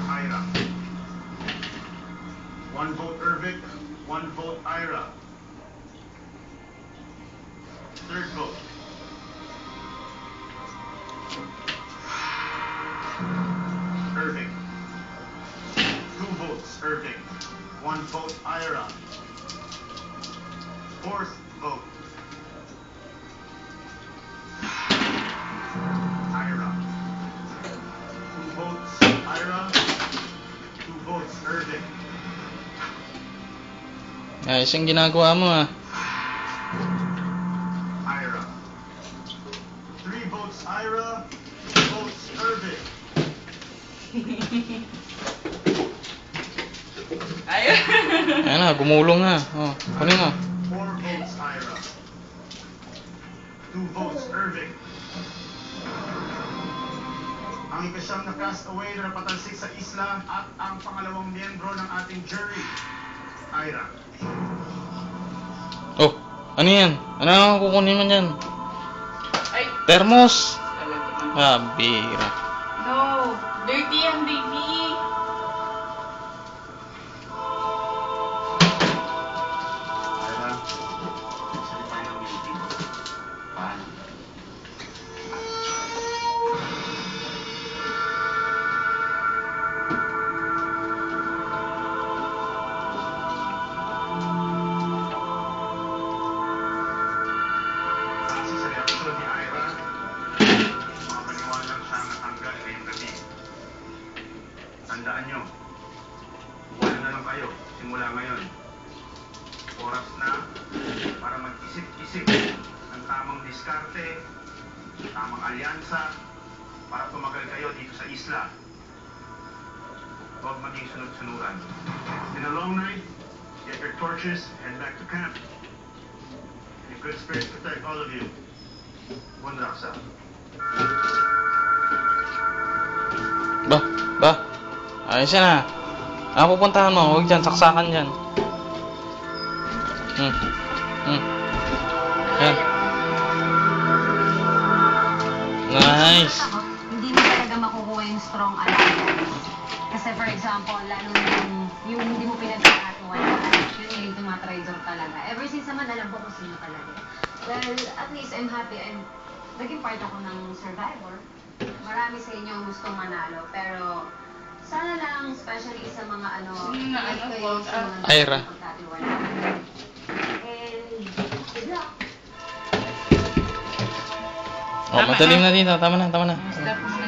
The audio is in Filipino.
Ira. 1 vote Ervic, 1 vote Ira. Third vote. Ervic. 2 votes Ervic, 1 vote Ira. Fourth vote. Ira. 2 votes Ira, 2 votes Ervic. Ayos yung ginagawa mo ah. Ira. 3 votes Ira, 2 votes Ervic. Ayun. Ayan na, gumulong na. Oh, kunin mo. 4 votes Ira, 2 votes Ervic. Ang ikasyam na castaway na napatalsik sa isla at ang pangalawang miyembro ng ating jury, Ira. Oh, ano yan? Ano ang kukunin mo dyan? Ay, Thermos. talaga. Ah, bira. No, dirty yan, baby. Ira, salita ng meeting. Paano? Base sa reaksyon ni Ira, mga paniwalang siya ang natanggal ngayong gabi. Tandaan nyo, wala na lang kayo simula ngayon. Oras na para mag-isip-isip ng tamang diskarte, tamang alyansa, para tumagal kayo dito sa isla. Huwag maging sunod-sunuran. It's been a long night. Get your torches, head back to camp. May good spirits protect all of you. Bundaksa. Ba? Ayos yan ah. Ang pupuntahan mo, huwag dyan, saksakan dyan. Yan. Nice. Ako, hindi mo talaga makukuha yung strong alliance. Kasi for example, lalo yung hindi mo pinagkakatuan, yun yung tumatraidor talaga. Ever since naman, alam ko kung sino talaga. Well, at least I'm happy. Naging part ako ng Survivor. Marami sa inyo ang gustong manalo, pero sana lang, especially sa mga Sino na, like kayo, vote sa out? mga Ira. pagkatiwalaan. And good luck. Oh, madaling na dito. Tama na, tama na. Stop mo.